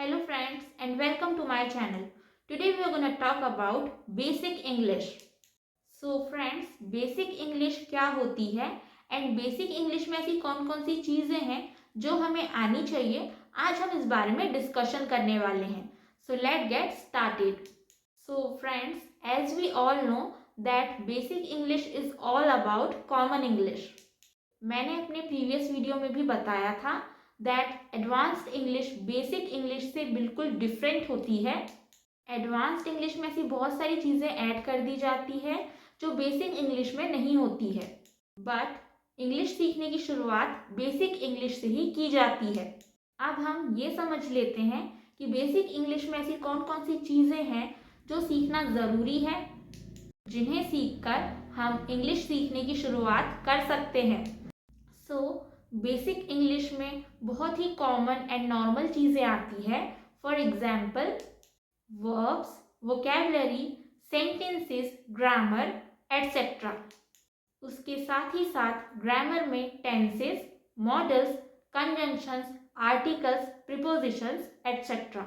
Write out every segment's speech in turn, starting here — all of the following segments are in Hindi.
Hello friends and welcome to my channel. Today we are going to talk about basic English. So friends, basic English क्या होती है एंड बेसिक इंग्लिश में ऐसी कौन कौन सी चीज़ें हैं जो हमें आनी चाहिए, आज हम इस बारे में डिस्कशन करने वाले हैं. So let's get started. So friends, as we all know that basic English is all about common English. मैंने अपने प्रीवियस वीडियो में भी बताया था that advanced English basic English से बिल्कुल डिफरेंट होती है. एडवांस्ड इंग्लिश में ऐसी बहुत सारी चीज़ें ऐड कर दी जाती है जो बेसिक इंग्लिश में नहीं होती है. बट इंग्लिश सीखने की शुरुआत बेसिक इंग्लिश से ही की जाती है. अब हम ये समझ लेते हैं कि बेसिक इंग्लिश में ऐसी कौन कौन सी चीज़ें हैं जो सीखना ज़रूरी है, जिन्हें सीखकर हम इंग्लिश सीखने की शुरुआत कर सकते हैं. सो बेसिक इंग्लिश में बहुत ही कॉमन एंड नॉर्मल चीज़ें आती है. For example verbs, vocabulary, sentences, grammar etcetera. उसके साथ ही साथ ग्रामर में tenses, models, conjunctions, articles, prepositions etcetera.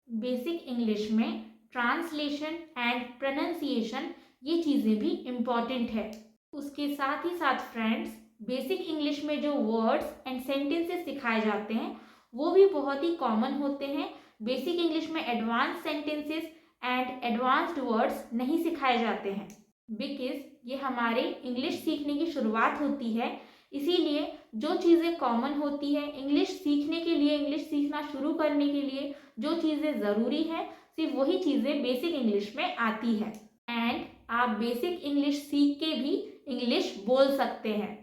Basic English में ट्रांसलेशन एंड प्रोनाउंसिएशन ये चीज़ें भी इम्पॉर्टेंट है. उसके साथ ही साथ फ्रेंड्स, बेसिक इंग्लिश में जो वर्ड्स एंड सेंटेंसेस सिखाए जाते हैं वो भी बहुत ही कॉमन होते हैं. बेसिक इंग्लिश में advance sentences and advanced words नहीं सिखाए जाते हैं बिकॉज ये हमारे इंग्लिश सीखने की शुरुआत होती है. इसीलिए जो चीज़ें कॉमन होती है इंग्लिश सीखने के लिए, इंग्लिश सीखना शुरू करने के लिए जो चीज़ें ज़रूरी है सिर्फ वही चीज़ें बेसिक इंग्लिश में आती है. एंड आप बेसिक इंग्लिश सीख के भी इंग्लिश बोल सकते हैं.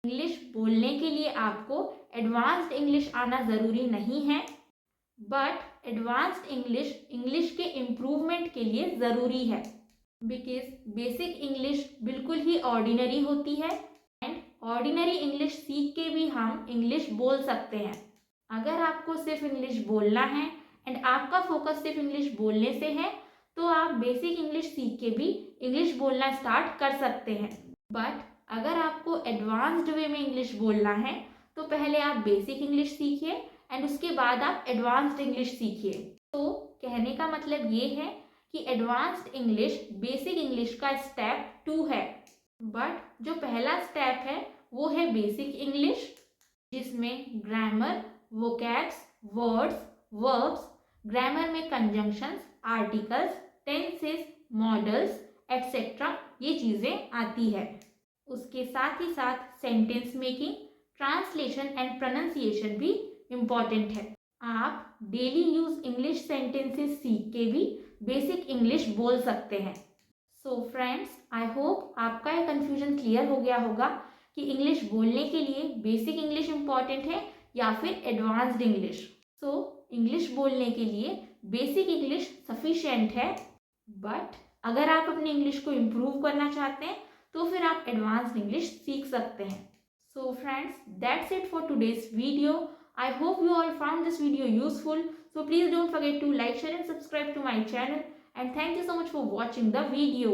इंग्लिश बोलने के लिए आपको एडवांस्ड इंग्लिश आना ज़रूरी नहीं है, बट एडवांस्ड इंग्लिश इंग्लिश के इम्प्रूवमेंट के लिए ज़रूरी है बिकॉज बेसिक इंग्लिश बिल्कुल ही ऑर्डिनरी होती है एंड ऑर्डिनरी इंग्लिश सीख के भी हम इंग्लिश बोल सकते हैं. अगर आपको सिर्फ इंग्लिश बोलना है एंड आपका फोकस सिर्फ इंग्लिश बोलने से है तो आप बेसिक इंग्लिश सीख के भी इंग्लिश बोलना स्टार्ट कर सकते हैं. बट अगर आपको एडवांस्ड वे में इंग्लिश बोलना है तो पहले आप बेसिक इंग्लिश सीखिए एंड उसके बाद आप एडवांस्ड इंग्लिश सीखिए. तो कहने का मतलब ये है कि एडवांस्ड इंग्लिश बेसिक इंग्लिश का स्टेप 2 है, बट जो पहला स्टेप है वो है बेसिक इंग्लिश, जिसमें grammar, vocabs, words, verbs, grammar में conjunctions, articles, tenses, modals etcetera ये चीज़ें आती है. उसके साथ ही साथ sentence making, translation and pronunciation भी इम्पॉर्टेंट है. आप डेली यूज इंग्लिश सेंटेंसेस सीख के भी बेसिक इंग्लिश बोल सकते हैं. सो फ्रेंड्स, आई होप आपका ये कन्फ्यूजन क्लियर हो गया होगा कि इंग्लिश बोलने के लिए बेसिक इंग्लिश इम्पॉर्टेंट है या फिर एडवांस्ड इंग्लिश. सो इंग्लिश बोलने के लिए बेसिक इंग्लिश सफिशिएंट है, बट अगर आप अपनी इंग्लिश को इम्प्रूव करना चाहते हैं तो फिर आप एडवांस्ड इंग्लिश सीख सकते हैं. So friends, that's it for today's video. I hope you all found this video useful. So please don't forget to like, share and subscribe to my channel. And thank you so much for watching the video.